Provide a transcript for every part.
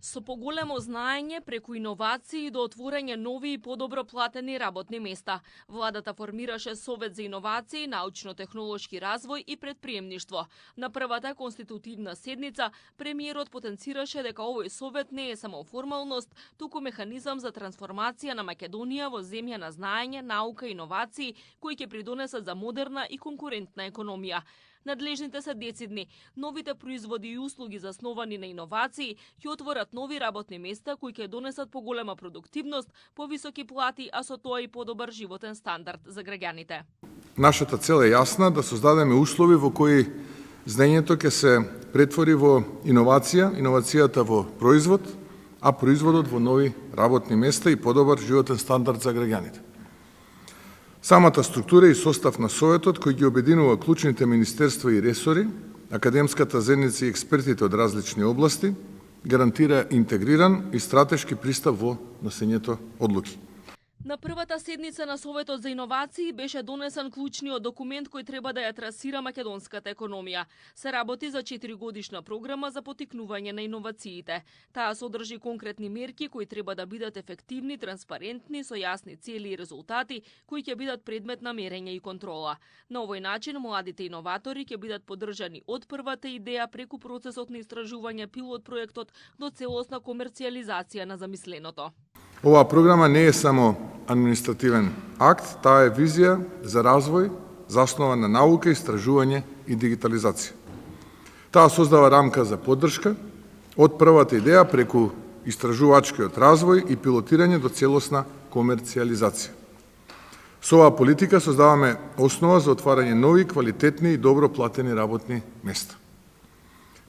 Со поголемо знаење преку иновации до отворање нови и подобро платени работни места. Владата формираше Совет за иновации, научно-технолошки развој и предприемништво. На првата конститутивна седница премиерот потенцираше дека овој совет не е само формалност, туку механизам за трансформација на Македонија во земја на знаење, наука и иновации кои ќе придонесат за модерна и конкурентна економија. Надлежните се децидни. Новите производи и услуги засновани на иновации ќе отворат нови работни места кои ќе донесат поголема продуктивност, повисоки плати, а со тоа и подобар животен стандард за граѓаните. Нашата цел е јасна, да создадеме услови во кои знаењето ќе се претвори во иновација, иновацијата во производ, а производот во нови работни места и подобар животен стандард за граѓаните. Самата структура и состав на Советот, кој ги обединува клучните министерства и ресори, академската заедница и експертите од различни области, гарантира интегриран и стратешки пристап во носењето одлуки. На првата седница на Советот за иновации беше донесен клучниот документ кој треба да ја трасира македонската економија. Се работи за 4-годишна програма за потикнување на иновациите. Таа содржи конкретни мерки кои треба да бидат ефективни, транспарентни, со јасни цели и резултати, кои ќе бидат предмет на мерење и контрола. На овој начин младите иноватори ќе бидат поддржани од првата идеја преку процесот на истражување пилот проектот до целосна комерцијализација на замисленото. Оваа програма не е само административен акт, таа е визија за развој заснова на наука, истражување и дигитализација. Таа создава рамка за поддршка од првата идеја преку истражувачкиот развој и пилотирање до целосна комерцијализација. Со оваа политика создаваме основа за отварање нови, квалитетни и добро платени работни места.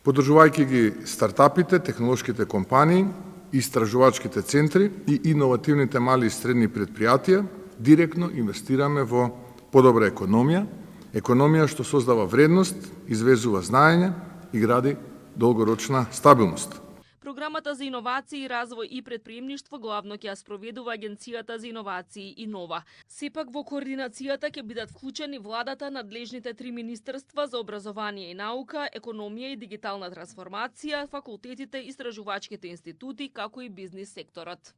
Поддржувајќи ги стартапите, технолошките компании, истражувачките центри и иновативните мали и средни предпријатија, директно инвестираме во подобра економија што создава вредност, извезува знаење и гради долгорочна стабилност. Програмата за иновации, развој и предприемништво главно ќе ја спроведува Агенцијата за иновации и нова. Сепак во координацијата ќе бидат вклучени владата, надлежните 3 министерства за образование и наука, економија и дигитална трансформација, факултетите, истражувачките институти, како и бизнис секторот.